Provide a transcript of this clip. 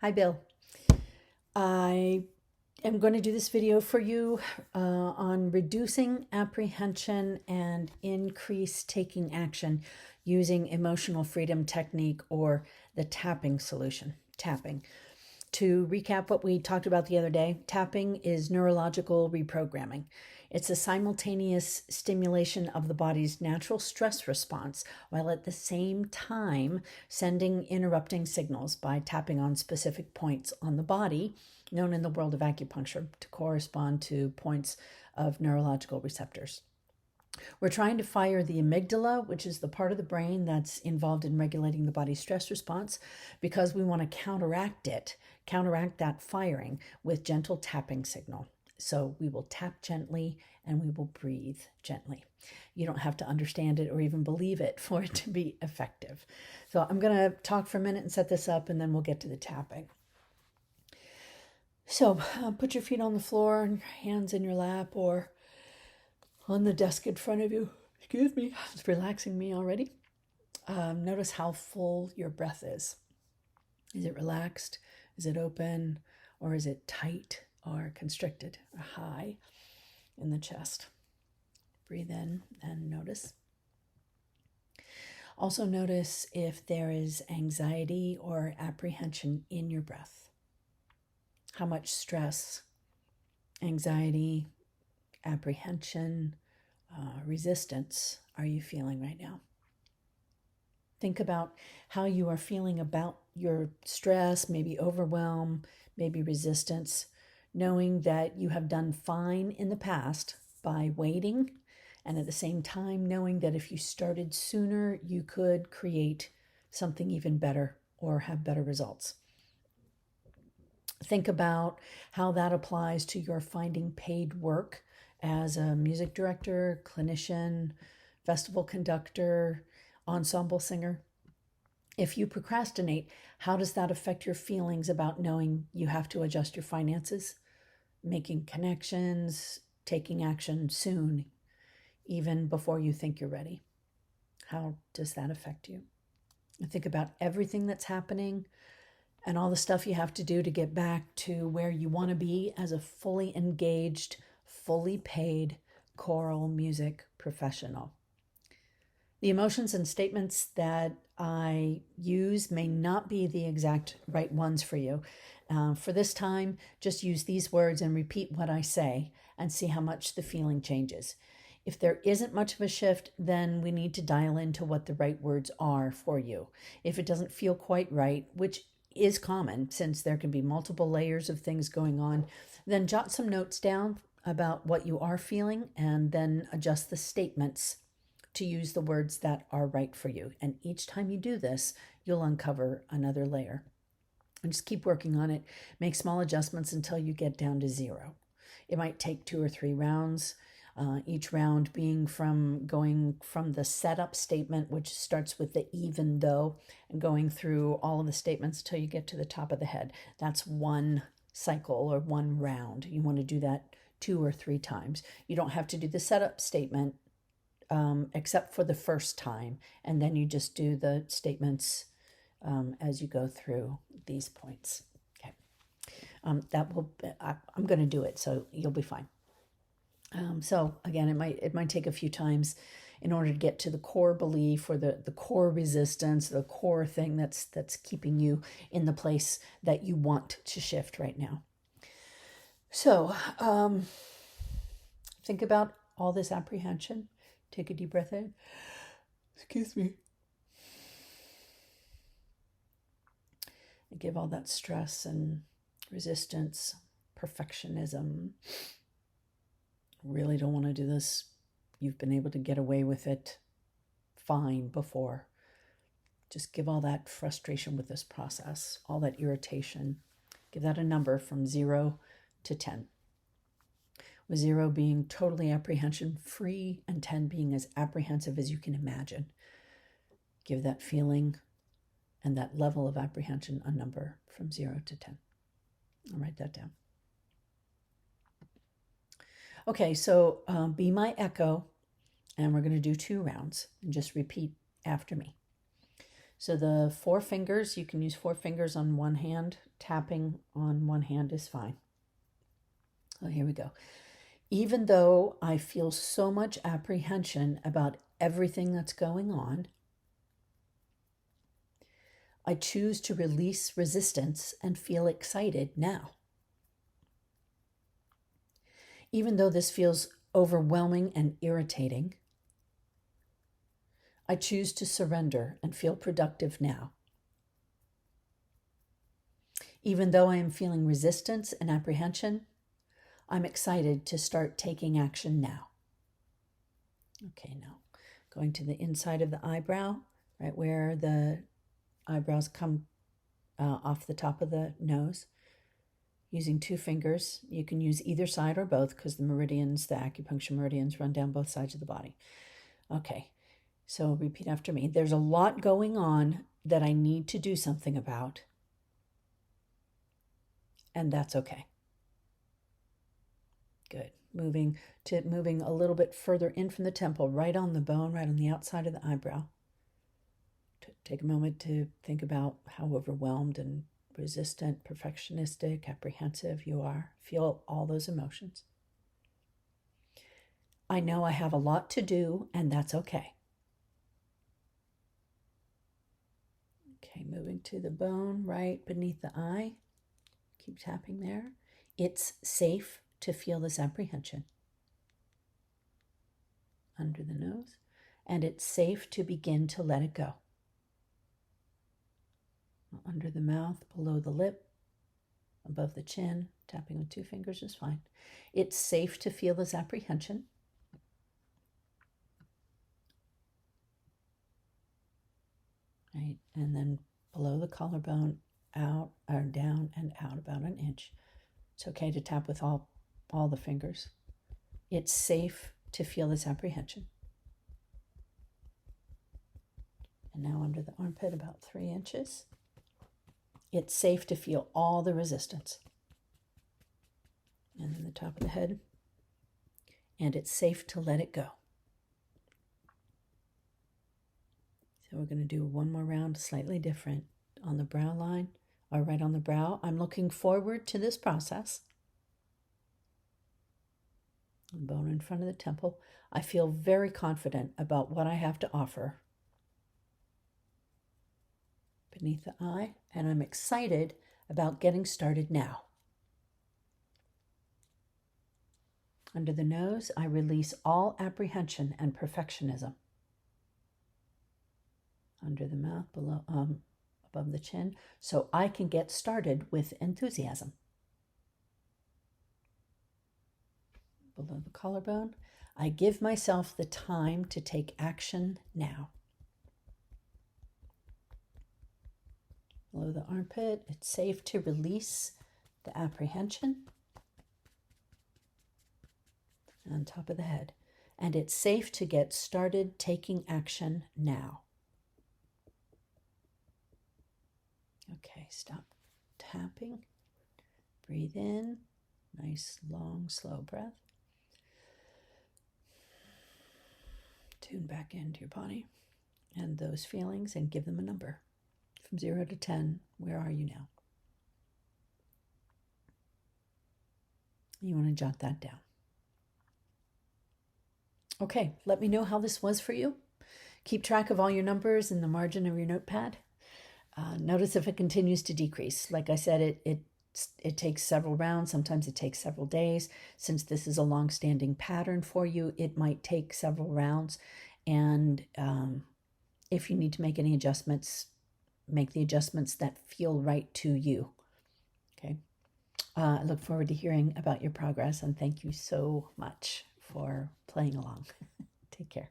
Hi, Bill. I am going to do this video for you on reducing apprehension and increase taking action using emotional freedom technique or the tapping solution. Tapping. To recap what we talked about the other day, tapping is neurological reprogramming. It's a simultaneous stimulation of the body's natural stress response while at the same time sending interrupting signals by tapping on specific points on the body, known in the world of acupuncture to correspond to points of neurological receptors. We're trying to fire the amygdala, which is the part of the brain that's involved in regulating the body's stress response, because we want to counteract that firing with gentle tapping signal. So we will tap gently and we will breathe gently. You don't have to understand it or even believe it for it to be effective. So I'm going to talk for a minute and set this up, and then we'll get to the tapping. So put your feet on the floor and your hands in your lap or on the desk in front of you. Excuse me, it's relaxing me already. Notice how full your breath is. Is it relaxed? Is it open? Or is it tight or constricted or high in the chest? Breathe in and notice. Also notice if there is anxiety or apprehension in your breath. How much stress, anxiety, apprehension, resistance are you feeling right now? Think about how you are feeling about your stress, maybe overwhelm, maybe resistance, knowing that you have done fine in the past by waiting, and at the same time knowing that if you started sooner, you could create something even better or have better results. Think about how that applies to your finding paid work as a music director, clinician, festival conductor, ensemble singer. If you procrastinate, how does that affect your feelings about knowing you have to adjust your finances, making connections, taking action soon, even before you think you're ready? How does that affect you? Think about everything that's happening and all the stuff you have to do to get back to where you want to be as a fully engaged, fully paid choral music professional. The emotions and statements that I use may not be the exact right ones for you. For this time, just use these words and repeat what I say and see how much the feeling changes. If there isn't much of a shift, then we need to dial into what the right words are for you. If it doesn't feel quite right, which is common since there can be multiple layers of things going on, then jot some notes down about what you are feeling and then adjust the statements to use the words that are right for you. And each time you do this, you'll uncover another layer. And just keep working on it. Make small adjustments until you get down to 0. It might take 2 or 3 rounds. Each round being going from the setup statement, which starts with the even though, and going through all of the statements until you get to the top of the head. That's one cycle or one round. You want to do that 2 or 3 times. You don't have to do the setup statement except for the first time, and then you just do the statements as you go through these points. Okay, I'm going to do it, so you'll be fine. So again, it might take a few times in order to get to the core belief or the core resistance, the core thing that's keeping you in the place that you want to shift right now. So think about all this apprehension. Take a deep breath in. Excuse me. And give all that stress and resistance, perfectionism. Really don't want to do this. You've been able to get away with it fine before. Just give all that frustration with this process, all that irritation. Give that a number from 0 to 10. With 0 being totally apprehension free and 10 being as apprehensive as you can imagine. Give that feeling and that level of apprehension a number from 0 to 10. I'll write that down. Okay, so be my echo, and we're going to do 2 rounds, and just repeat after me. So the 4 fingers, you can use 4 fingers on one hand. Tapping on one hand is fine. Oh, here we go. Even though I feel so much apprehension about everything that's going on, I choose to release resistance and feel excited now. Even though this feels overwhelming and irritating, I choose to surrender and feel productive now. Even though I am feeling resistance and apprehension, I'm excited to start taking action now. Okay, now going to the inside of the eyebrow, right where the eyebrows come off the top of the nose. Using 2 fingers, you can use either side or both because the meridians, the acupuncture meridians, run down both sides of the body. Okay, so repeat after me. There's a lot going on that I need to do something about, and that's okay. Good. Moving a little bit further in from the temple, right on the bone, right on the outside of the eyebrow. Take a moment to think about how overwhelmed and resistant, perfectionistic, apprehensive you are. Feel all those emotions. I know I have a lot to do, and that's okay. Okay, moving to the bone right beneath the eye. Keep tapping there. It's safe to feel this apprehension. Under the nose. And it's safe to begin to let it go. Under the mouth, below the lip, above the chin, tapping with 2 fingers is fine. It's safe to feel this apprehension. Right, and then below the collarbone, out or down and out about an inch. It's okay to tap with all the fingers. It's safe to feel this apprehension. And now under the armpit, about 3 inches. It's safe to feel all the resistance. And then the top of the head. And it's safe to let it go. So we're going to do one more round, slightly different. On the brow line, or right on the brow. I'm looking forward to this process. Bone in front of the temple. I feel very confident about what I have to offer. Beneath the eye, and I'm excited about getting started now. Under the nose, I release all apprehension and perfectionism. Under the mouth, below, above the chin, so I can get started with enthusiasm. Below the collarbone, I give myself the time to take action now. Below the armpit, it's safe to release the apprehension. On top of the head, and it's safe to get started taking action now. Okay, stop tapping. Breathe in. Nice, long, slow breath. Tune back into your body and those feelings and give them a number. From 0 to 10, where are you now? You want to jot that down. Okay, let me know how this was for you. Keep track of all your numbers in the margin of your notepad. Notice if it continues to decrease. Like I said, it takes several rounds. Sometimes it takes several days. Since this is a long-standing pattern for you, it might take several rounds. And if you need to make any adjustments, make the adjustments that feel right to you. Okay. I look forward to hearing about your progress, and thank you so much for playing along. Take care.